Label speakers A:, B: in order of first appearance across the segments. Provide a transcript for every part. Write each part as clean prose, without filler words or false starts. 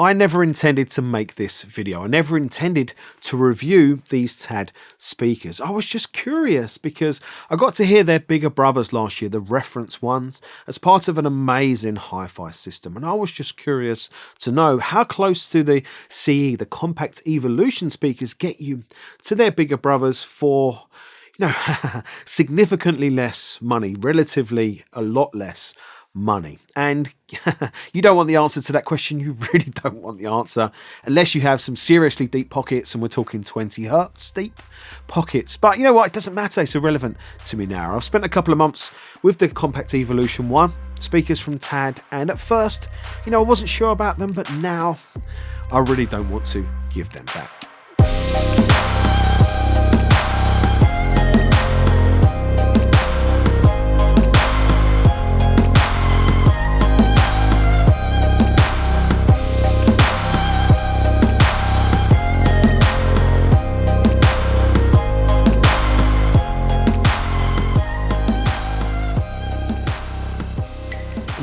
A: I never intended to make this video. I never intended to review these TAD speakers. I was just curious because I got to hear their bigger brothers last year, the reference ones, as part of an amazing hi-fi system. And I was just curious to know how close to the CE, the compact evolution speakers, get you to their bigger brothers for, significantly less money, relatively a lot less money. And you don't want the answer to that question. You really don't want the answer unless you have some seriously deep pockets, and we're talking 20 hertz deep pockets. But you know what? It doesn't matter. It's irrelevant to me now. I've spent a couple of months with the Compact Evolution 1 speakers from TAD, and at first, I wasn't sure about them, but now I really don't want to give them back.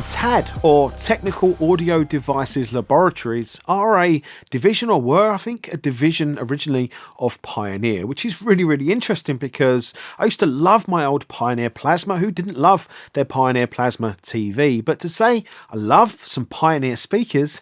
A: TAD, or Technical Audio Devices Laboratories, are a division, or were, I think, a division originally of Pioneer, which is really, really interesting because I used to love my old Pioneer Plasma. Who didn't love their Pioneer Plasma TV? But to say I love some Pioneer speakers,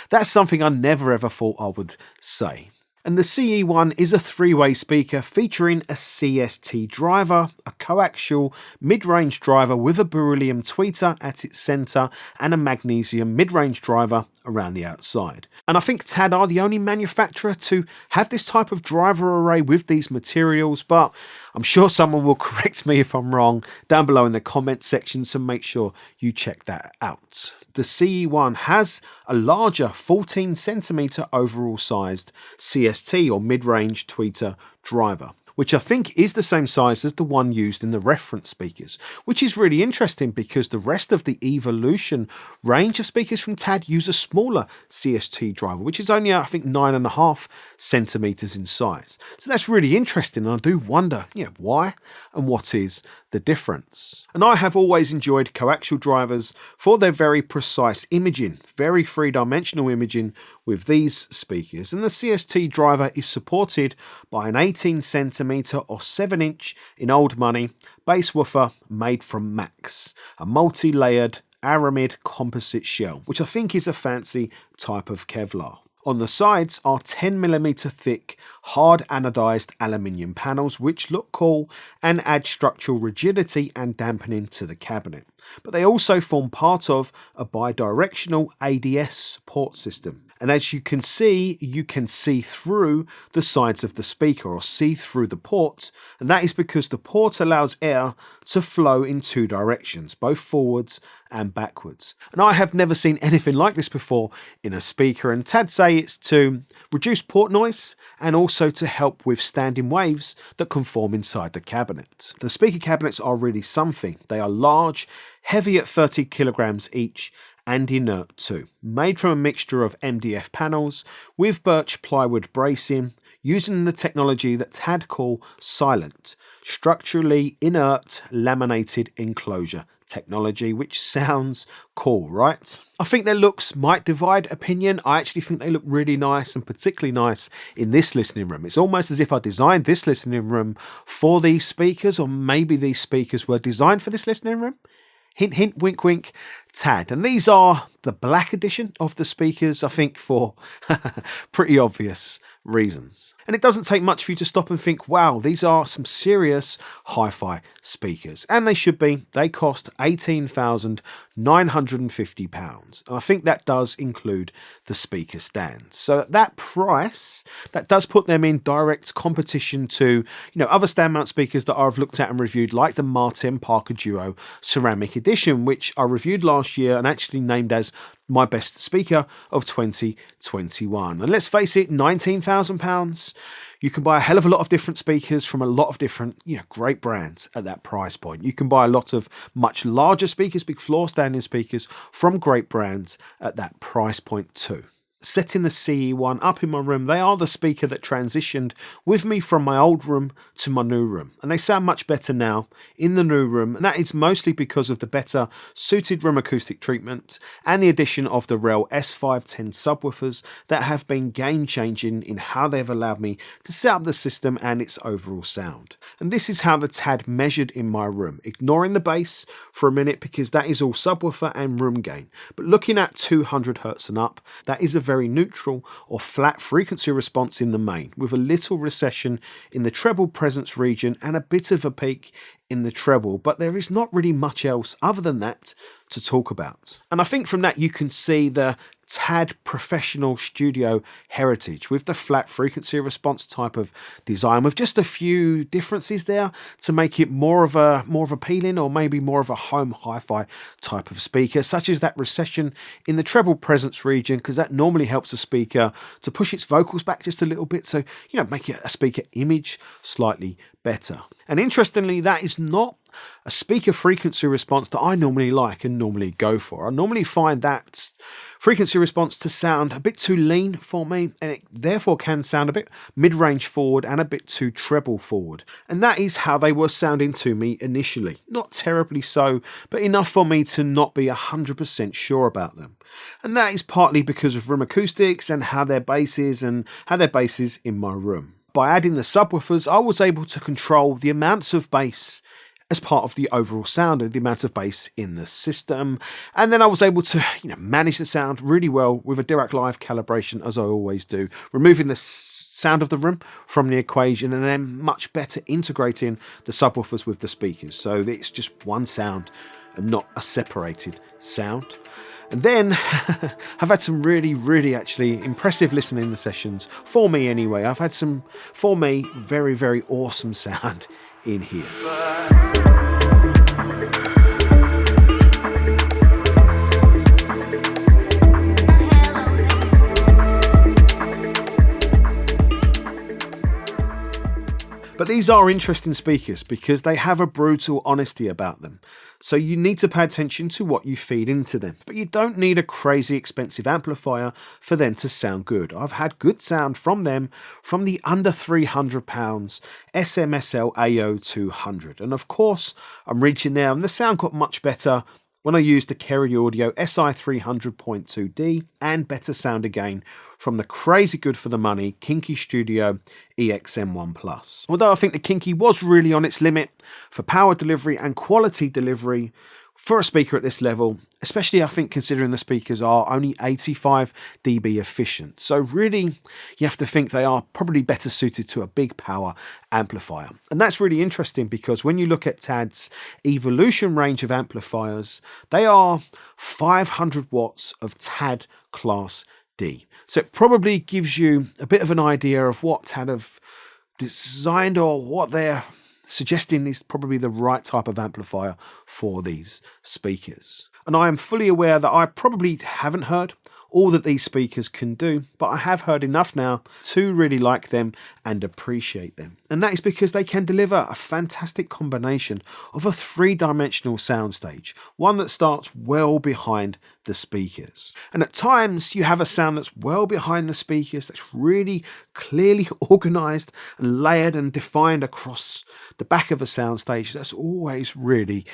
A: that's something I never ever thought I would say. And the CE1 is a three-way speaker featuring a CST driver, a coaxial mid-range driver with a beryllium tweeter at its centre, and a magnesium mid-range driver around the outside. And I think TAD are the only manufacturer to have this type of driver array with these materials, but I'm sure someone will correct me if I'm wrong down below in the comment section, so make sure you check that out. The CE1 has a larger 14cm overall sized CST, or mid-range tweeter driver, which I think is the same size as the one used in the reference speakers, which is really interesting because the rest of the Evolution range of speakers from TAD use a smaller CST driver, which is only, I think, 9.5cm in size. So that's really interesting, and I do wonder, why and what is the difference. And I have always enjoyed coaxial drivers for their very precise imaging, very three-dimensional imaging with these speakers, and the CST driver is supported by an 18cm or 7-inch in old money bass woofer made from Max, a multi-layered aramid composite shell, which I think is a fancy type of Kevlar. On the sides are 10mm thick, hard anodized aluminium panels which look cool and add structural rigidity and dampening to the cabinet. But they also form part of a bidirectional ADS port system. And as you can see through the sides of the speaker, or see through the port, and that is because the port allows air to flow in two directions, both forwards and backwards. And I have never seen anything like this before in a speaker, and TAD say it's to reduce port noise and also to help with standing waves that can form inside the cabinet. The speaker cabinets are really something. They are large, heavy at 30 kilograms each, and inert too, made from a mixture of MDF panels with birch plywood bracing, using the technology that TAD call silent, structurally inert laminated enclosure technology, which sounds cool, right? I think their looks might divide opinion. I actually think they look really nice, and particularly nice in this listening room. It's almost as if I designed this listening room for these speakers, or maybe these speakers were designed for this listening room. Hint, hint, wink, wink, TAD. And these are the black edition of the speakers, I think, for pretty obvious reasons. And it doesn't take much for you to stop and think, wow, these are some serious hi-fi speakers. And they should be. They cost £18,950. And I think that does include the speaker stands. So at that price, that does put them in direct competition to, other stand mount speakers that I've looked at and reviewed, like the Martin Parker Duo Ceramic Edition, which I reviewed last year and actually named as my best speaker of 2021. And let's face it, £19,000. You can buy a hell of a lot of different speakers from a lot of different, great brands at that price point. You can buy a lot of much larger speakers, big floor standing speakers from great brands at that price point too. setting the CE1 up in my room. They are the speaker that transitioned with me from my old room to my new room, and they sound much better now in the new room, and that is mostly because of the better suited room acoustic treatment and the addition of the Rel S510 subwoofers that have been game changing in how they've allowed me to set up the system and its overall sound. And this is how the TAD measured in my room, ignoring the bass for a minute because that is all subwoofer and room gain, but looking at 200 Hz and up, that is a very neutral or flat frequency response in the main, with a little recession in the treble presence region and a bit of a peak in the treble, but there is not really much else other than that to talk about. And I think from that you can see the TAD professional studio heritage with the flat frequency response type of design, with just a few differences there to make it more of appealing, or maybe more of a home hi-fi type of speaker, such as that recession in the treble presence region, because that normally helps a speaker to push its vocals back just a little bit, so make a speaker image slightly better. And interestingly, that is not a speaker frequency response that I normally like and normally go for. I normally find that frequency response to sound a bit too lean for me, and it therefore can sound a bit mid-range forward and a bit too treble forward. And that is how they were sounding to me initially. Not terribly so, but enough for me to not be 100% sure about them. And that is partly because of room acoustics and how their bass is in my room. By adding the subwoofers, I was able to control the amounts of bass as part of the overall sound and the amount of bass in the system. And then I was able to manage the sound really well with a Dirac Live calibration, as I always do, removing the sound of the room from the equation and then much better integrating the subwoofers with the speakers, so that it's just one sound and not a separated sound. And then I've had some really actually impressive listening sessions, for me anyway. I've had some, for me, very awesome sound in here. But these are interesting speakers because they have a brutal honesty about them. So you need to pay attention to what you feed into them. But you don't need a crazy expensive amplifier for them to sound good. I've had good sound from them from the under £300 SMSL AO200. And of course, I'm reaching there, and the sound got much better when I used the Kerry Audio SI300.2D, and better sound again from the crazy good for the money Kinky Studio EXM1 Plus. Although I think the Kinky was really on its limit for power delivery and quality delivery for a speaker at this level, especially I think considering the speakers are only 85 dB efficient. So really you have to think they are probably better suited to a big power amplifier. And that's really interesting because when you look at TAD's Evolution range of amplifiers, they are 500 watts of TAD Class D. So it probably gives you a bit of an idea of what TAD have designed, or what they're suggesting is probably the right type of amplifier for these speakers. And I am fully aware that I probably haven't heard all that these speakers can do, but I have heard enough now to really like them and appreciate them. And that is because they can deliver a fantastic combination of a three-dimensional soundstage, one that starts well behind the speakers. And at times you have a sound that's well behind the speakers, that's really clearly organized and layered and defined across the back of a soundstage. That's always really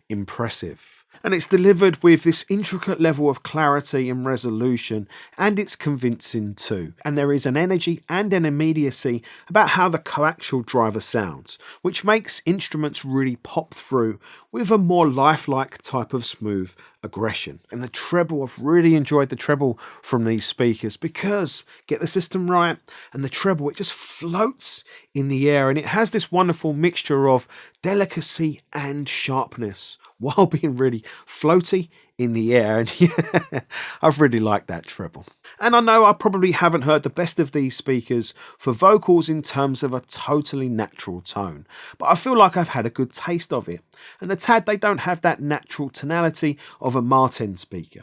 A: impressive. And it's delivered with this intricate level of clarity and resolution, and it's convincing too. And there is an energy and an immediacy about how the coaxial driver sounds, which makes instruments really pop through with a more lifelike type of smooth aggression. And the treble, I've really enjoyed the treble from these speakers because, get the system right, and the treble, it just floats in the air, and it has this wonderful mixture of delicacy and sharpness while being really floaty in the air. And yeah, I've really liked that treble. And I know I probably haven't heard the best of these speakers for vocals in terms of a totally natural tone, but I feel like I've had a good taste of it. And the TAD, they don't have that natural tonality of a Martin speaker.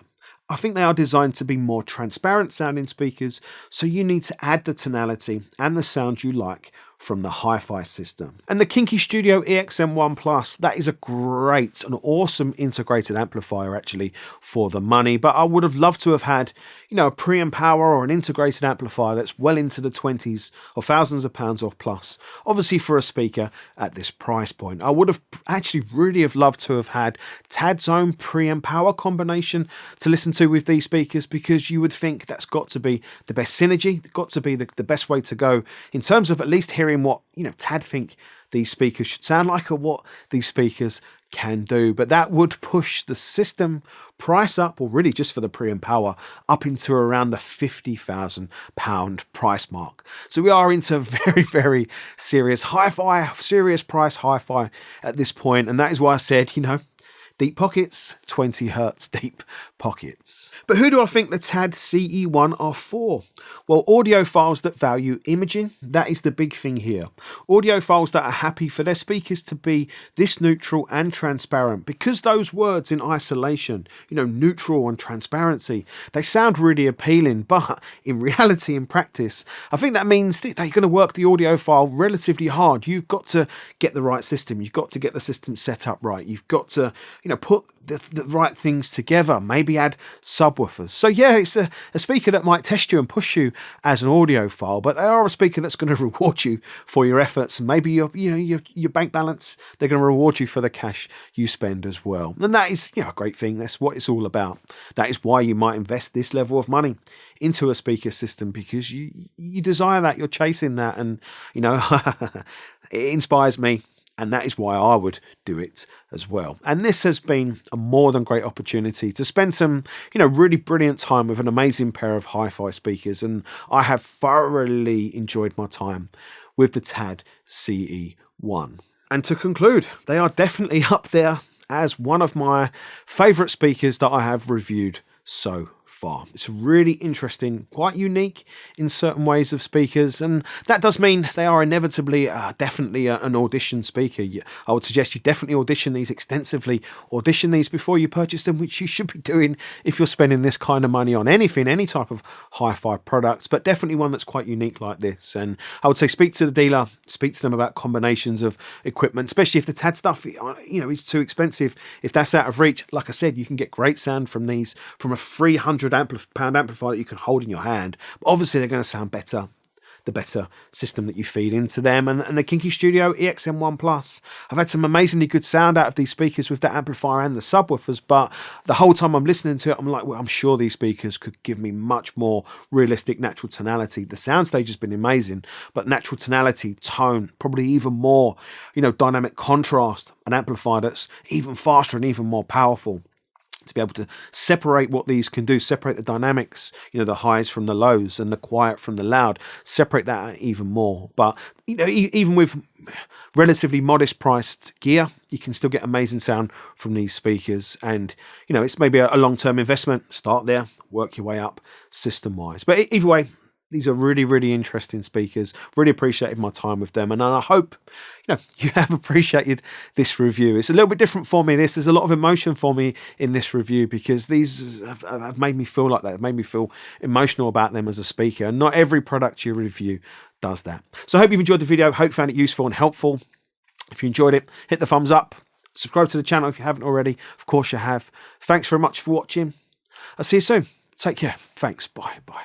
A: I think they are designed to be more transparent sounding speakers, so you need to add the tonality and the sound you like from the HiFi system. And the Kinky Studio EXM1 Plus, that is a great and awesome integrated amplifier actually for the money, but I would have loved to have had, you know, a preamp power or an integrated amplifier that's well into the 20s or thousands of pounds or plus. Obviously for a speaker at this price point, I would have actually really have loved to have had TAD's own preamp power combination to listen to with these speakers, because you would think that's got to be the best synergy, got to be the best way to go in terms of at least hearing what, you know, TAD think these speakers should sound like or what these speakers can do. But that would push the system price up, or really just for the preamp power, up into around the £50,000 price mark. So we are into very, very serious hi-fi, serious price hi-fi at this point. And that is why I said, you know, deep pockets, 20 hertz deep pockets. But who do I think the TAD CE1 are for? Well, audiophiles that value imaging, that is the big thing here. Audiophiles that are happy for their speakers to be this neutral and transparent, because those words in isolation, you know, neutral and transparency, they sound really appealing, but in reality, in practice, I think that means that they're going to work the audiophile relatively hard. You've got to get the right system. You've got to get the system set up right. You've got to, you know, put the right things together, maybe add subwoofers. So yeah, it's a speaker that might test you and push you as an audiophile, but they are a speaker that's going to reward you for your efforts. Maybe your bank balance, they're going to reward you for the cash you spend as well. And that is, you know, a great thing. That's what it's all about. That is why you might invest this level of money into a speaker system, because you desire that, you're chasing that, and you know, it inspires me. And that is why I would do it as well. And this has been a more than great opportunity to spend some, you know, really brilliant time with an amazing pair of hi-fi speakers. And I have thoroughly enjoyed my time with the TAD CE1. And to conclude, they are definitely up there as one of my favourite speakers that I have reviewed so far. It's really interesting, quite unique in certain ways of speakers, and that does mean they are inevitably definitely an audition speaker. I would suggest you definitely audition these extensively, audition these before you purchase them, which you should be doing if you're spending this kind of money on anything, any type of hi-fi products, but definitely one that's quite unique like this. And I would say speak to the dealer, speak to them about combinations of equipment, especially if the TAD stuff, you know, is too expensive. If that's out of reach, like I said, you can get great sound from these, from a £300 pound amplifier that you can hold in your hand. But obviously they're going to sound better the better system that you feed into them. And the Kinky Studio EXM1 Plus, I've had some amazingly good sound out of these speakers with that amplifier and the subwoofers, but the whole time I'm listening to it, I'm like, well, I'm sure these speakers could give me much more realistic natural tonality. The soundstage has been amazing, but natural tonality, tone, probably even more, you know, dynamic contrast, an amplifier that's even faster and even more powerful. To be able to separate what these can do, separate the dynamics, you know, the highs from the lows and the quiet from the loud, separate that even more. But, you know, even with relatively modest priced gear, you can still get amazing sound from these speakers. And, you know, it's maybe a long-term investment. Start there, work your way up system-wise. But either way, these are really, really interesting speakers. Really appreciated my time with them. And I hope, you know, you have appreciated this review. It's a little bit different for me. There's a lot of emotion for me in this review because these have made me feel like that. Have made me feel emotional about them as a speaker. And not every product you review does that. So I hope you've enjoyed the video. Hope you found it useful and helpful. If you enjoyed it, hit the thumbs up. Subscribe to the channel if you haven't already. Of course you have. Thanks very much for watching. I'll see you soon. Take care. Thanks. Bye. Bye.